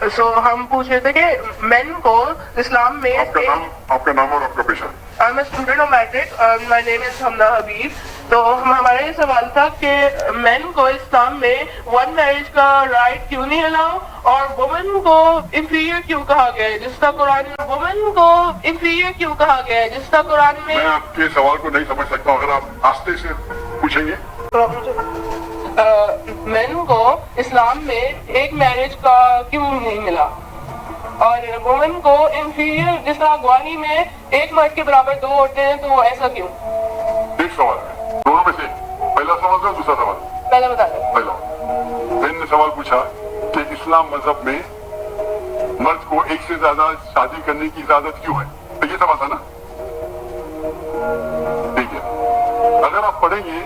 सो हम पूछ रहे थे कि मेन को इस्लाम में आपका नाम और आपका पेशा? I am a student of matric, my name is Hamna Habib. तो हमारा ये सवाल था कि मेन को इस्लाम में वन मैरिज का राइट क्यों नहीं अलाउ, और वुमेन को इंफीरियर क्यों कहा गया है, जिसका कुरान में वुमेन को इंफीरियर क्यों कहा गया है, जिसका कुरान में। मैं आपके सवाल को नहीं समझ सकता, अगर आप आस्ते से पूछेंगे। मेन को इस्लाम में एक मैरिज का क्यों नहीं मिला, और वुमेन को इंफीरियर, जिस तरह गवाही में एक मर्द के बराबर दो औरतें हैं, तो ऐसा क्यों? एक सवाल है, दोनों में से पहला सवाल था, दूसरा सवाल पहले बता दें। पहला मैंने सवाल पूछा कि इस्लाम मजहब में मर्द को एक से ज्यादा शादी करने की इजाजत क्यों है, तो ये सवाल था ना। ठीक है, अगर आप पढ़ेंगे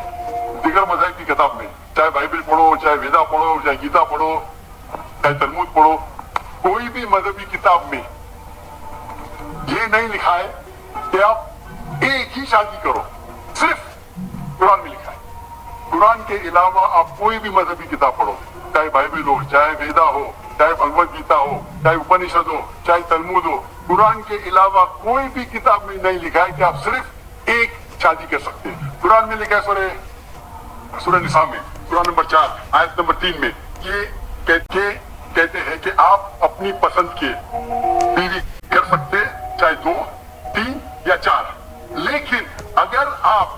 दिगर मज़हब की किताब में, चाहे बाइबल पढ़ो, चाहे वेदा पढ़ो, चाहे गीता पढ़ो, चाहे तलमूद पढ़ो, कोई भी मजहबी किताब में ये नहीं लिखा है कि आप एक ही शादी करो, सिर्फ कुरान में लिखा है। कुरान के अलावा आप कोई भी मजहबी किताब पढ़ो, चाहे बाइबल हो, चाहे वेदा हो, चाहे भगवद गीता हो, चाहे उपनिषद हो, चाहे तलमूद हो, कुरान के अलावा कोई भी किताब में नहीं लिखा है कि आप सिर्फ एक शादी कर सकते हैं। कुरान में लिखा है सूरह निसा में, सूरह नंबर 4 आयत नंबर 3 में, ये कहते हैं कि आप अपनी पसंद के बीवी कर सकते हैं, चाहे 2, 3 या 4, लेकिन अगर आप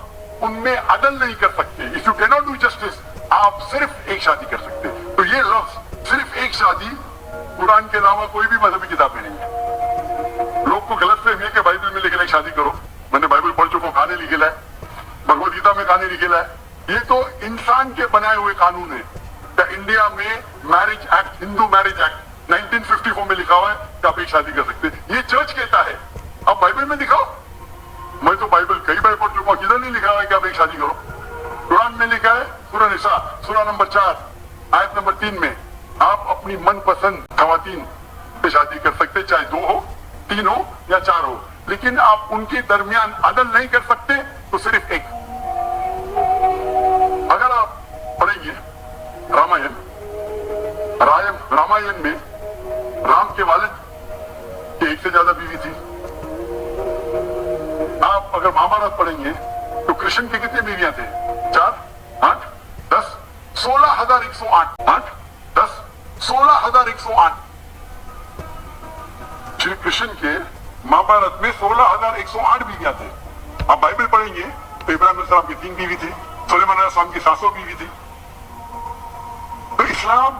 उनमें अदल नहीं कर सकते, if you can not do justice, आप सिर्फ एक शादी कर सकते हैं। तो ये लफ्ज सिर्फ एक शादी कुरान के अलावा कोई भी मजहबी किताब में नहीं है। लोग को गलत फहमी है कि बाइबल में लिखा है शादी करो, मैंने बाइबल पढ़ चुका, कहानी लिखेला है, भगवद गीता में कहानी लिखेला है, ये तो इंसान के बनाए हुए कानून है। इंडिया में marriage act, Hindu marriage act 1954 में लिखा हुआ है कि आप एक शादी कर सकते हैं, ये चर्च कहता है। अब बाइबल में दिखाओ, मैं तो बाइबल कई बार पढ़ चुका हूं, किधर नहीं लिखा हुआ है कि आप एक शादी करो। कुरान में लिखा है सूरह निसा सूरह नंबर 4 आयत नंबर 3 में, आप अपनी मनपसंद खवातीन से शादी कर सकते, चाहे 2 हो, 3 हो या 4 हो, लेकिन आप उनके दरमियान अदल नहीं कर सकते, तो सिर्फ एक। अगर आप पढ़ेंगे रामायण में राम के वालिद की एक से ज्यादा बीवी थी। आप अगर महाभारत पढ़ेंगे तो कृष्ण के कितने बीवियां थे? 4, 8, 10, 16,108, 8, 10, 16,108। श्री कृष्ण के महाभारत में 16,108 बीवियां थे। आप बाइबल पढ़ेंगे तो इब्राहिम अलैहिस्सलाम की 3 बीवी थी, सुलेमान अलैहिस्सलाम की 700 बीवी थी। तो इस्लाम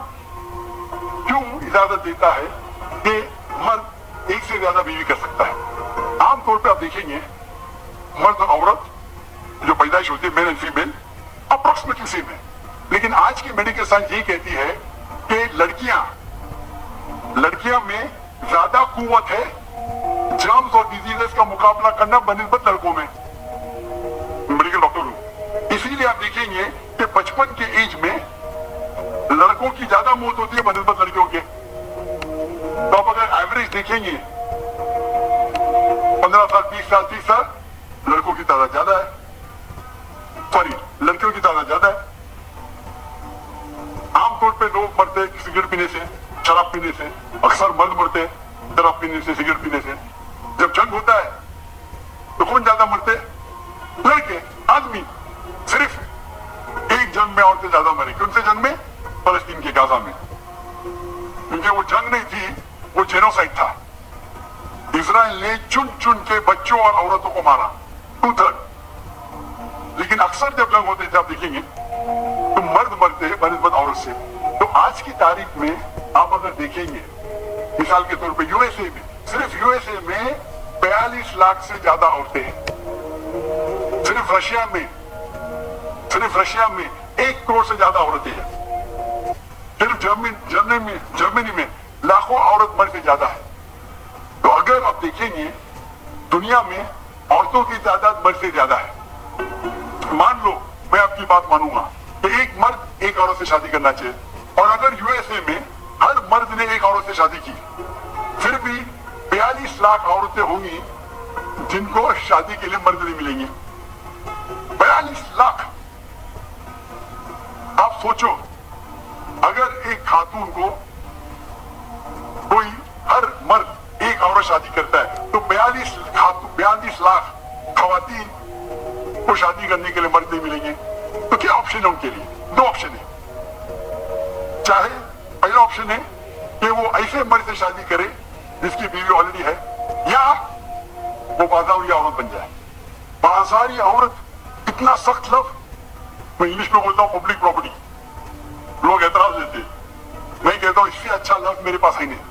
क्यों इजाजत देता है कि मर्द एक से ज्यादा बीवी कर सकता है? आमतौर पे आप देखेंगे मर्द और औरत जो पैदाइश होती है, male and female, approximately same है, लेकिन आज की मेडिकल साइंस ये कहती है कि लड़कियां में ज्यादा कुव्वत है जर्म्स और डिजीजेस का मुकाबला करना बनिस्बत लड़कों में। मेडिकल डॉक्टर हूं, इसीलिए आप देखेंगे कि 55 के एज में लड़कों की ज्यादा मौत होती है बनिस्बत लड़कियों के। तो आप अगर एवरेज देखेंगे 15 साल, 20 साल, 30 साल, लड़कों की तादाद ज्यादा है, सॉरी लड़कियों की तादाद ज्यादा है। आमतौर पे लोग मरते सिगरेट पीने से, शराब पीने से, अक्सर मर्द मरते शराब पीने से, सिगरेट पीने से। जब जंग होता है तो कौन ज्यादा मरते? लड़के, आदमी। सिर्फ एक जंग में औरतें ज्यादा मरी, कौन से जंग में? फलस्तीन के गाजा में, क्योंकि वो जंग नहीं थी, वो जेनोसाइड था। इजराइल ने चुन चुन के बच्चों और औरतों को मारा, 2/3। लेकिन अक्सर जब जंग होते थे आप देखेंगे तो मर्द मरते हैं बनिस्बत औरत से। तो आज की तारीख में आप अगर देखेंगे, मिसाल के तौर पे यूएसए में, सिर्फ यूएसए में 42 लाख से ज्यादा औरतें हैं। सिर्फ रशिया में 1 करोड़ से ज्यादा औरतें हैं। सिर्फ जर्मनी में लाखों औरत मर्द से ज्यादा है। तो अगर आप देखेंगे दुनिया में औरतों की तादाद मर्द से ज्यादा है। मान लो, मैं आपकी बात मानूंगा कि एक मर्द एक औरत से शादी करना चाहिए, और अगर यूएसए में हर मर्द ने एक औरत से शादी की, फिर भी 42 लाख औरतें होंगी जिनको शादी के लिए मर्द नहीं मिलेंगे। 42 लाख। आप सोचो, अगर एक खातून को شادی کرتا ہے تو 42 لاکھ خواتین کو شادی کرنے کے لیے مرد نہیں ملیں گے. تو کیا آپشن ہے ان کے لیے؟ 2 آپشن ہے. چاہے پہلا آپشن ہے کہ وہ ایسے مرد سے شادی کرے جس کی بیوی آلریڈی ہے, یا وہ بازاری عورت بن جائے. بازاری عورت اتنا سخت لفظ, میں انگلش میں بولتا ہوں پبلک پراپرٹی, لوگ اعتراض دیتے, میں کہتا ہوں اس سے اچھا لفظ میرے پاس ہی نہیں.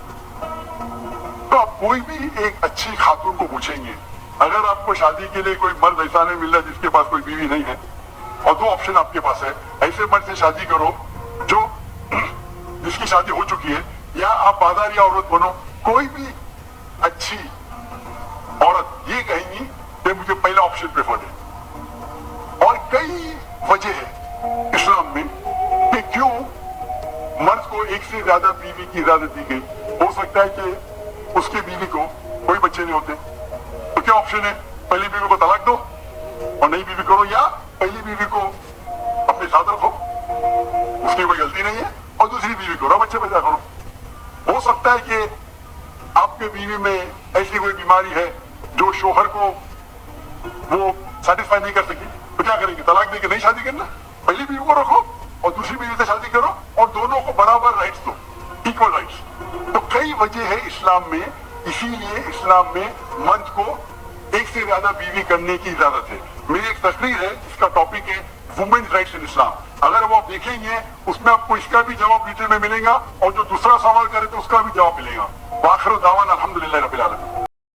تو آپ کوئی بھی ایک اچھی خاتون کو پوچھیں گے, اگر آپ کو شادی کے لیے کوئی مرد ایسا نہیں مل رہا جس کے پاس کوئی بیوی نہیں ہے, اور 2 آپشن آپ کے پاس ہے, ایسے مرد سے شادی کرو جو جس کی شادی ہو چکی ہے, یا آپ بازاری عورت بنو. کوئی بھی اچھی عورت یہ کہیں گی کہ مجھے پہلا آپشن پریفرڈ ہے. اور کئی وجہ ہے اسلام میں کہ کیوں مرد کو ایک سے زیادہ بیوی کی اجازت دی گئی. ہو سکتا ہے کہ اس کی بیوی کو کوئی بچے نہیں ہوتے, تو کیا آپشن ہے؟ پہلی بیوی کو طلاق دو اور نئی بیوی کرو, یا پہلی بیوی کو اپنے ساتھ رکھو, اس کی کوئی غلطی نہیں ہے, اور دوسری بیوی کرو, بچے پیدا کرو. ہو سکتا ہے کہ آپ کے بیوی میں ایسی کوئی بیماری ہے جو شوہر کو وہ سیٹسفائی نہیں کر سکی, تو کیا کریں گے؟ طلاق دے کے نہیں شادی کرنا, پہلی بیوی کو رکھو اور دوسری بیوی سے شادی کرو, اور دونوں کو برابر رائٹس دو, ایکول رائٹس. تو کئی وجہ ہے اسلام میں, اسی لیے اسلام میں مرد کو ایک سے زیادہ بیوی کرنے کی اجازت ہے. میری ایک تقریر ہے جس کا ٹاپک ہے وومنز رائٹس ان اسلام. اگر وہ آپ دیکھیں گے اس میں آپ کو اس کا بھی جواب ڈیٹیل میں ملے گا, اور جو دوسرا سوال کرے تو اس کا بھی جواب ملے گا.